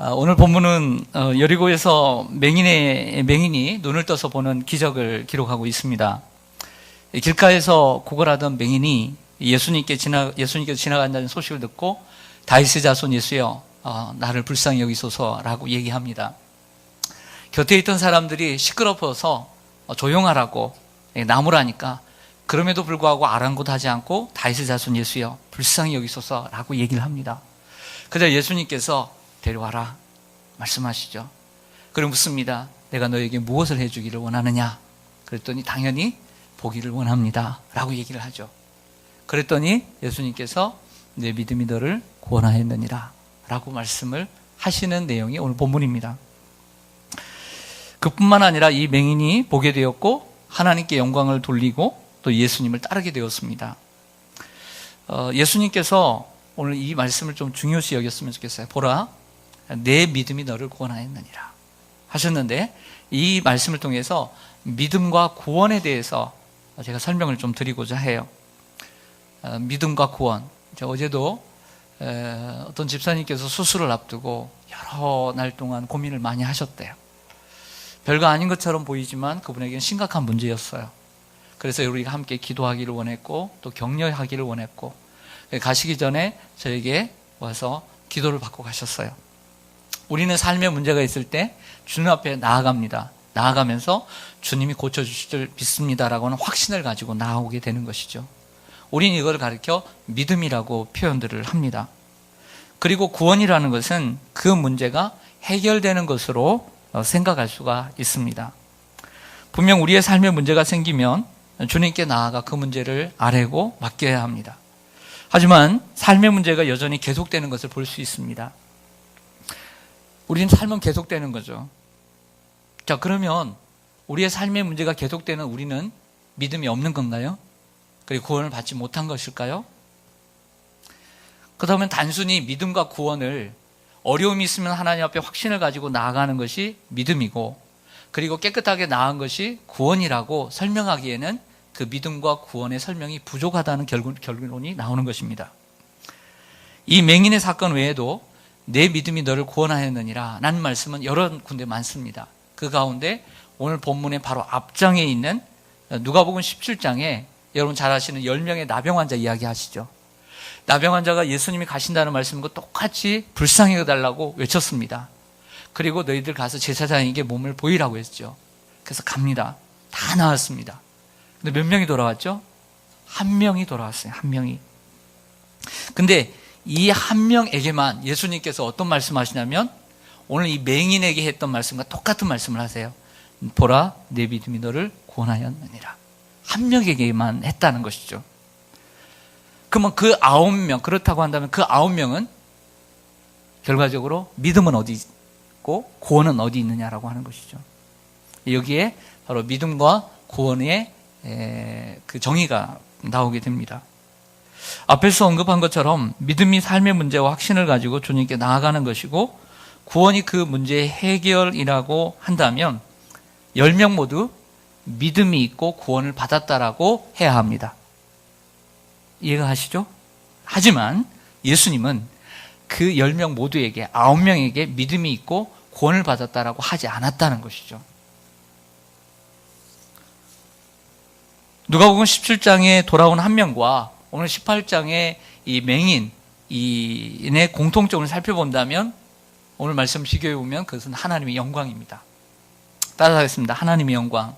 오늘 본문은 여리고에서 맹인이 눈을 떠서 보는 기적을 기록하고 있습니다. 길가에서 구걸하던 맹인이 예수님께서 지나간다는 소식을 듣고 다윗의 자손 예수여, 나를 불쌍히 여기소서라고 얘기합니다. 곁에 있던 사람들이 시끄러워서 조용하라고 나무라니까, 그럼에도 불구하고 아랑곳하지 않고 다윗의 자손 예수여, 불쌍히 여기소서라고 얘기를 합니다. 그러자 예수님께서 데려와라 말씀하시죠. 그리고 묻습니다. 내가 너에게 무엇을 해주기를 원하느냐? 그랬더니 당연히 보기를 원합니다 라고 얘기를 하죠. 그랬더니 예수님께서 내 믿음이 너를 구원하였느니라 라고 말씀을 하시는 내용이 오늘 본문입니다. 그뿐만 아니라 이 맹인이 보게 되었고 하나님께 영광을 돌리고 또 예수님을 따르게 되었습니다. 예수님께서 오늘 이 말씀을 좀 중요시 여겼으면 좋겠어요. 보라, 내 믿음이 너를 구원하였느니라 하셨는데, 이 말씀을 통해서 믿음과 구원에 대해서 제가 설명을 좀 드리고자 해요. 믿음과 구원. 어제도 어떤 집사님께서 수술을 앞두고 여러 날 동안 고민을 많이 하셨대요. 별거 아닌 것처럼 보이지만 그분에게는 심각한 문제였어요. 그래서 우리가 함께 기도하기를 원했고 또 격려하기를 원했고, 가시기 전에 저에게 와서 기도를 받고 가셨어요. 우리는 삶에 문제가 있을 때 주님 앞에 나아갑니다. 나아가면서 주님이 고쳐주실 줄 믿습니다라고 하는 확신을 가지고 나아오게 되는 것이죠. 우리는 이걸 가리켜 믿음이라고 표현들을 합니다. 그리고 구원이라는 것은 그 문제가 해결되는 것으로 생각할 수가 있습니다. 분명 우리의 삶에 문제가 생기면 주님께 나아가 그 문제를 아뢰고 맡겨야 합니다. 하지만 삶의 문제가 여전히 계속되는 것을 볼 수 있습니다. 우리는 삶은 계속되는 거죠. 자, 그러면 우리의 삶의 문제가 계속되는 우리는 믿음이 없는 건가요? 그리고 구원을 받지 못한 것일까요? 그렇다면 단순히 믿음과 구원을, 어려움이 있으면 하나님 앞에 확신을 가지고 나아가는 것이 믿음이고, 그리고 깨끗하게 나은 것이 구원이라고 설명하기에는 그 믿음과 구원의 설명이 부족하다는 결론이 나오는 것입니다. 이 맹인의 사건 외에도 내 믿음이 너를 구원하였느니라 라는 말씀은 여러 군데 많습니다. 그 가운데 오늘 본문의 바로 앞장에 있는 누가복음 17장에 여러분 잘 아시는 10명의 나병 환자 이야기 하시죠. 나병 환자가 예수님이 가신다는 말씀과 똑같이 불쌍히 여겨달라고 외쳤습니다. 그리고 너희들 가서 제사장에게 몸을 보이라고 했죠. 그래서 갑니다. 다 나왔습니다. 근데 몇 명이 돌아왔죠? 한 명이 돌아왔어요. 한 명이. 근데 이 한 명에게만 예수님께서 어떤 말씀하시냐면, 오늘 이 맹인에게 했던 말씀과 똑같은 말씀을 하세요. 보라, 내 믿음이 너를 구원하였느니라. 한 명에게만 했다는 것이죠. 그러면 그 9명, 그렇다고 한다면 그 9명은 결과적으로 믿음은 어디 있고 구원은 어디 있느냐라고 하는 것이죠. 여기에 바로 믿음과 구원의 그 정의가 나오게 됩니다. 앞에서 언급한 것처럼 믿음이 삶의 문제와 확신을 가지고 주님께 나아가는 것이고, 구원이 그 문제의 해결이라고 한다면 10명 모두 믿음이 있고 구원을 받았다라고 해야 합니다. 이해가 하시죠? 하지만 예수님은 그 10명 모두에게, 9명에게 믿음이 있고 구원을 받았다라고 하지 않았다는 것이죠. 누가복음 17장에 돌아온 한 명과 오늘 18장의 이 맹인의 공통점을 살펴본다면, 오늘 말씀 비교해 보면 그것은 하나님의 영광입니다. 따라하겠습니다. 하나님의 영광.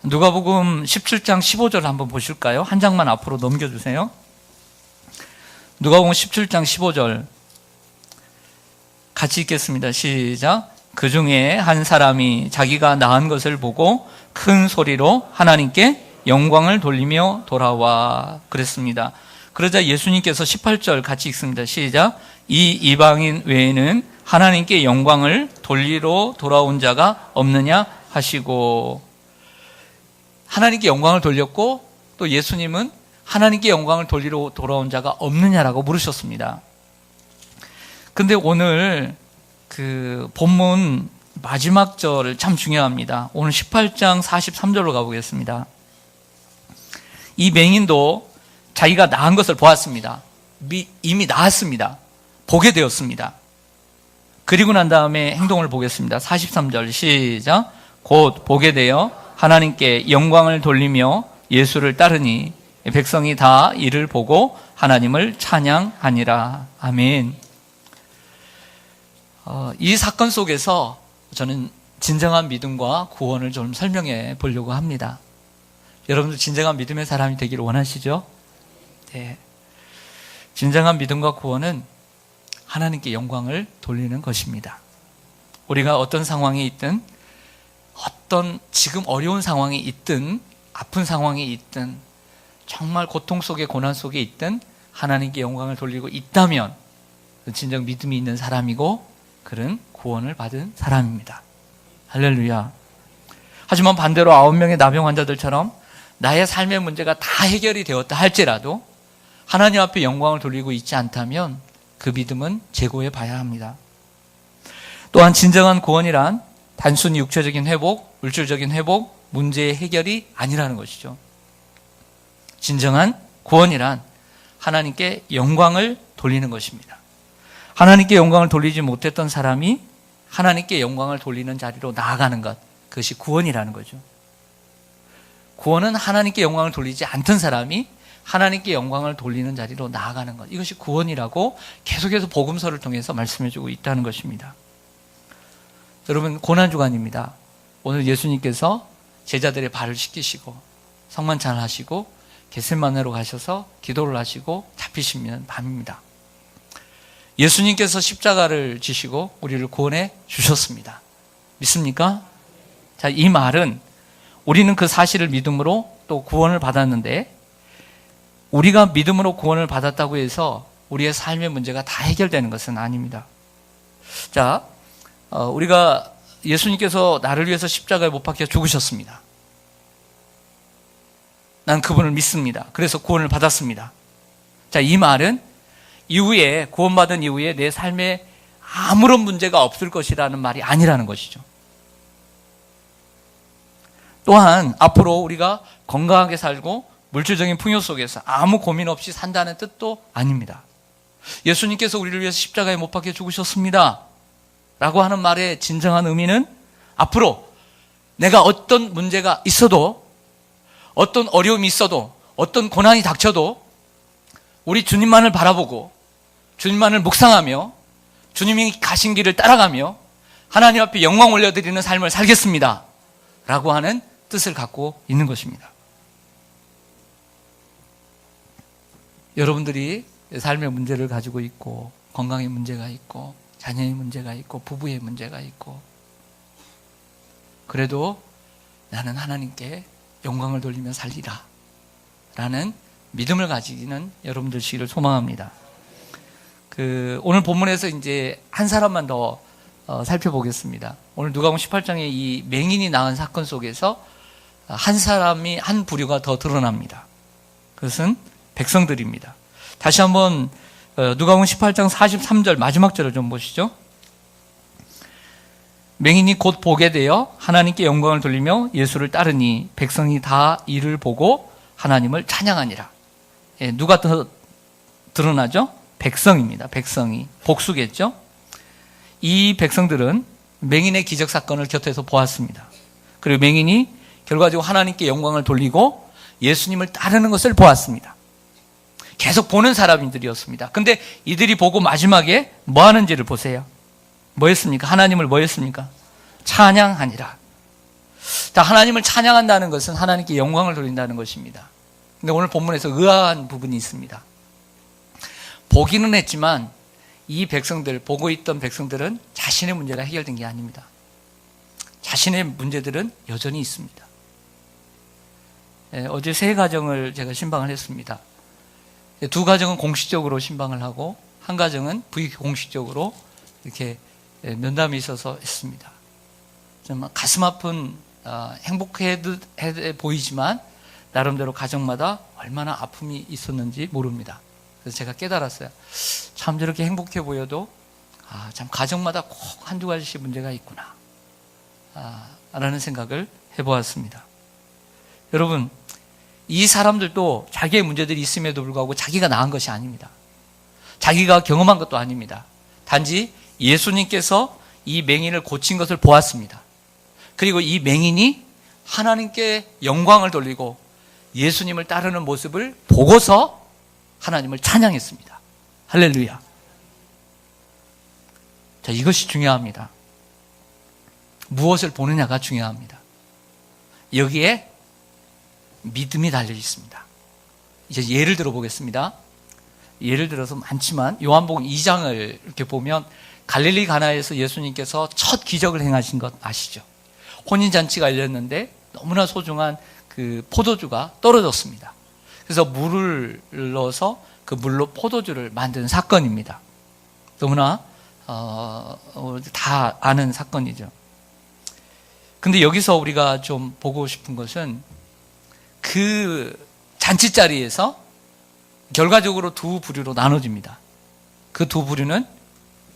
누가복음 17장 15절 한번 보실까요? 한 장만 앞으로 넘겨주세요. 누가복음 17장 15절 같이 읽겠습니다. 시작. 그 중에 한 사람이 자기가 나은 것을 보고 큰 소리로 하나님께 영광을 돌리며 돌아와 그랬습니다. 그러자 예수님께서 18절 같이 읽습니다. 시작. 이 이방인 외에는 하나님께 영광을 돌리러 돌아온 자가 없느냐 하시고, 하나님께 영광을 돌렸고 또 예수님은 하나님께 영광을 돌리러 돌아온 자가 없느냐라고 물으셨습니다. 근데 오늘 그 본문 마지막 절 참 중요합니다. 오늘 18장 43절로 가보겠습니다. 이 맹인도 자기가 나은 것을 보았습니다. 이미 나았습니다. 보게 되었습니다. 그리고 난 다음에 행동을 보겠습니다. 43절 시작. 곧 보게 되어 하나님께 영광을 돌리며 예수를 따르니 백성이 다 이를 보고 하나님을 찬양하니라. 아멘. 이 사건 속에서 저는 진정한 믿음과 구원을 좀 설명해 보려고 합니다. 여러분들 진정한 믿음의 사람이 되기를 원하시죠? 네. 진정한 믿음과 구원은 하나님께 영광을 돌리는 것입니다. 우리가 어떤 상황에 있든, 어떤 지금 어려운 상황이 있든, 아픈 상황이 있든, 정말 고통 속에 고난 속에 있든 하나님께 영광을 돌리고 있다면 진정 믿음이 있는 사람이고 그는 구원을 받은 사람입니다. 할렐루야. 하지만 반대로 9명의 나병 환자들처럼 나의 삶의 문제가 다 해결이 되었다 할지라도 하나님 앞에 영광을 돌리고 있지 않다면 그 믿음은 재고해 봐야 합니다. 또한 진정한 구원이란 단순히 육체적인 회복, 물질적인 회복, 문제의 해결이 아니라는 것이죠. 진정한 구원이란 하나님께 영광을 돌리는 것입니다. 하나님께 영광을 돌리지 못했던 사람이 하나님께 영광을 돌리는 자리로 나아가는 것, 그것이 구원이라는 거죠. 구원은 하나님께 영광을 돌리지 않던 사람이 하나님께 영광을 돌리는 자리로 나아가는 것, 이것이 구원이라고 계속해서 복음서를 통해서 말씀해주고 있다는 것입니다. 여러분, 고난주간입니다. 오늘 예수님께서 제자들의 발을 씻기시고 성만찬을 하시고 겟세마네로 가셔서 기도를 하시고 잡히시는 밤입니다. 예수님께서 십자가를 지시고 우리를 구원해 주셨습니다. 믿습니까? 자, 이 말은 우리는 그 사실을 믿음으로 또 구원을 받았는데, 우리가 믿음으로 구원을 받았다고 해서 우리의 삶의 문제가 다 해결되는 것은 아닙니다. 자, 우리가 예수님께서 나를 위해서 십자가에 못 박혀 죽으셨습니다. 난 그분을 믿습니다. 그래서 구원을 받았습니다. 자, 이 말은 이후에, 구원받은 이후에 내 삶에 아무런 문제가 없을 것이라는 말이 아니라는 것이죠. 또한 앞으로 우리가 건강하게 살고 물질적인 풍요 속에서 아무 고민 없이 산다는 뜻도 아닙니다. 예수님께서 우리를 위해서 십자가에 못 박혀 죽으셨습니다 라고 하는 말의 진정한 의미는 앞으로 내가 어떤 문제가 있어도, 어떤 어려움이 있어도, 어떤 고난이 닥쳐도 우리 주님만을 바라보고 주님만을 묵상하며 주님이 가신 길을 따라가며 하나님 앞에 영광 올려드리는 삶을 살겠습니다 라고 하는 뜻을 갖고 있는 것입니다. 여러분들이 삶의 문제를 가지고 있고, 건강의 문제가 있고, 자녀의 문제가 있고, 부부의 문제가 있고, 그래도 나는 하나님께 영광을 돌리며 살리라 라는 믿음을 가지기는 여러분들 시기를 소망합니다. 오늘 본문에서 이제 한 사람만 더 살펴보겠습니다. 오늘 누가복음 18장에 이 맹인이 낳은 사건 속에서 한 사람이, 한 부류가 더 드러납니다. 그것은 백성들입니다. 다시 한번 누가복음 18장 43절 마지막 절을 좀 보시죠. 맹인이 곧 보게 되어 하나님께 영광을 돌리며 예수를 따르니 백성이 다 이를 보고 하나님을 찬양하니라. 예, 누가 더 드러나죠? 백성입니다. 백성이. 복수겠죠? 이 백성들은 맹인의 기적 사건을 곁에서 보았습니다. 그리고 맹인이 결과적으로 하나님께 영광을 돌리고 예수님을 따르는 것을 보았습니다. 계속 보는 사람들이었습니다. 근데 이들이 보고 마지막에 뭐 하는지를 보세요. 뭐였습니까? 하나님을 뭐였습니까? 찬양하니라. 자, 하나님을 찬양한다는 것은 하나님께 영광을 돌린다는 것입니다. 근데 오늘 본문에서 의아한 부분이 있습니다. 보기는 했지만 이 백성들, 보고 있던 백성들은 자신의 문제가 해결된 게 아닙니다. 자신의 문제들은 여전히 있습니다. 어제 세 가정을 제가 신방을 했습니다. 두 가정은 공식적으로 신방을 하고 한 가정은 비공식적으로 이렇게 면담이 있어서 했습니다. 좀 가슴 아픈, 행복해 보이지만 나름대로 가정마다 얼마나 아픔이 있었는지 모릅니다. 그래서 제가 깨달았어요. 참 저렇게 행복해 보여도 참 가정마다 꼭 한두 가지씩 문제가 있구나 라는 생각을 해보았습니다. 여러분, 이 사람들도 자기의 문제들이 있음에도 불구하고 자기가 나은 것이 아닙니다. 자기가 경험한 것도 아닙니다. 단지 예수님께서 이 맹인을 고친 것을 보았습니다. 그리고 이 맹인이 하나님께 영광을 돌리고 예수님을 따르는 모습을 보고서 하나님을 찬양했습니다. 할렐루야. 자, 이것이 중요합니다. 무엇을 보느냐가 중요합니다. 여기에 믿음이 달려 있습니다. 이제 예를 들어 보겠습니다. 예를 들어서 많지만 요한복음 2장을 이렇게 보면 갈릴리 가나에서 예수님께서 첫 기적을 행하신 것 아시죠? 혼인잔치가 열렸는데 너무나 소중한 그 포도주가 떨어졌습니다. 그래서 물을 넣어서 그 물로 포도주를 만든 사건입니다. 너무나 다 아는 사건이죠. 근데 여기서 우리가 좀 보고 싶은 것은 그 잔치 자리에서 결과적으로 두 부류로 나눠집니다. 그 두 부류는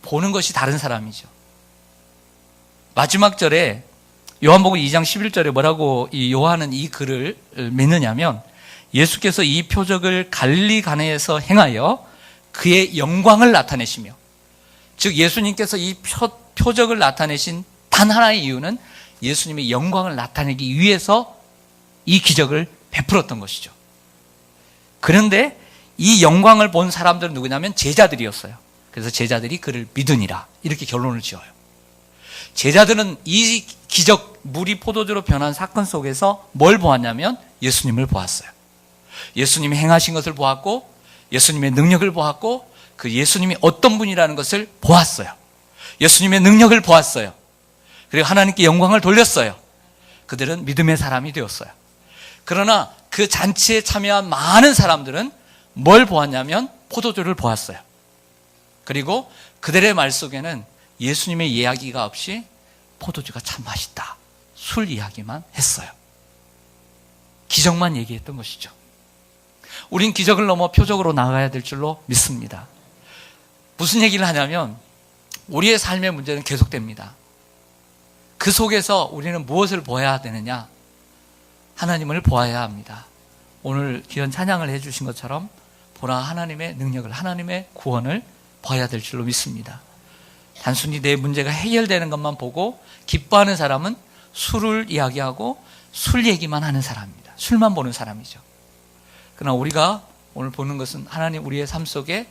보는 것이 다른 사람이죠. 마지막 절에 요한복음 2장 11절에 뭐라고 이 요한은 이 글을 맺느냐면 예수께서 이 표적을 갈릴리 가나에서 행하여 그의 영광을 나타내시며, 즉 예수님께서 이 표적을 나타내신 단 하나의 이유는 예수님의 영광을 나타내기 위해서 이 기적을 베풀었던 것이죠. 그런데 이 영광을 본 사람들은 누구냐면 제자들이었어요. 그래서 제자들이 그를 믿으니라 이렇게 결론을 지어요. 제자들은 이 기적, 물이 포도주로 변한 사건 속에서 뭘 보았냐면 예수님을 보았어요. 예수님이 행하신 것을 보았고 예수님의 능력을 보았고 그 예수님이 어떤 분이라는 것을 보았어요. 예수님의 능력을 보았어요. 그리고 하나님께 영광을 돌렸어요. 그들은 믿음의 사람이 되었어요. 그러나 그 잔치에 참여한 많은 사람들은 뭘 보았냐면 포도주를 보았어요. 그리고 그들의 말 속에는 예수님의 이야기가 없이 포도주가 참 맛있다, 술 이야기만 했어요. 기적만 얘기했던 것이죠. 우린 기적을 넘어 표적으로 나가야 될 줄로 믿습니다. 무슨 얘기를 하냐면 우리의 삶의 문제는 계속됩니다. 그 속에서 우리는 무엇을 보아야 되느냐? 하나님을 보아야 합니다. 오늘 귀한 찬양을 해주신 것처럼 보라 하나님의 능력을, 하나님의 구원을 봐야 될 줄로 믿습니다. 단순히 내 문제가 해결되는 것만 보고 기뻐하는 사람은 술을 이야기하고 술 얘기만 하는 사람입니다. 술만 보는 사람이죠. 그러나 우리가 오늘 보는 것은 하나님 우리의 삶 속에,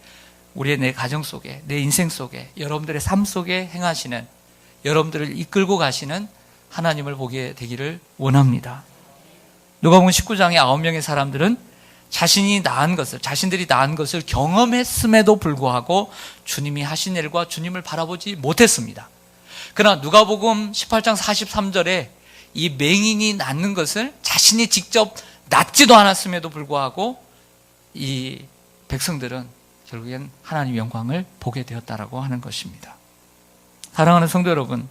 우리의 내 가정 속에, 내 인생 속에, 여러분들의 삶 속에 행하시는, 여러분들을 이끌고 가시는 하나님을 보게 되기를 원합니다. 누가복음 19장의 9명의 사람들은 자신들이 낳은 것을 경험했음에도 불구하고 주님이 하신 일과 주님을 바라보지 못했습니다. 그러나 누가복음 18장 43절에 이 맹인이 낳는 것을 자신이 직접 낳지도 않았음에도 불구하고 이 백성들은 결국엔 하나님의 영광을 보게 되었다라고 하는 것입니다. 사랑하는 성도 여러분,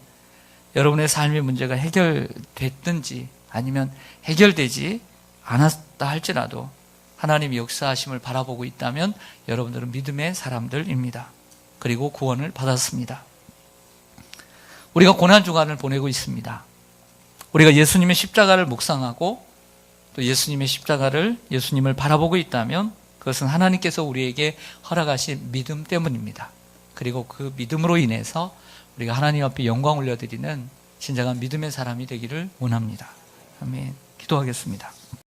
여러분의 삶의 문제가 해결됐든지 아니면 해결되지 않았다 할지라도 하나님의 역사하심을 바라보고 있다면 여러분들은 믿음의 사람들입니다. 그리고 구원을 받았습니다. 우리가 고난주간을 보내고 있습니다. 우리가 예수님의 십자가를 묵상하고 또 예수님의 십자가를, 예수님을 바라보고 있다면 그것은 하나님께서 우리에게 허락하신 믿음 때문입니다. 그리고 그 믿음으로 인해서 우리가 하나님 앞에 영광 올려드리는 진정한 믿음의 사람이 되기를 원합니다. 아멘. 기도하겠습니다.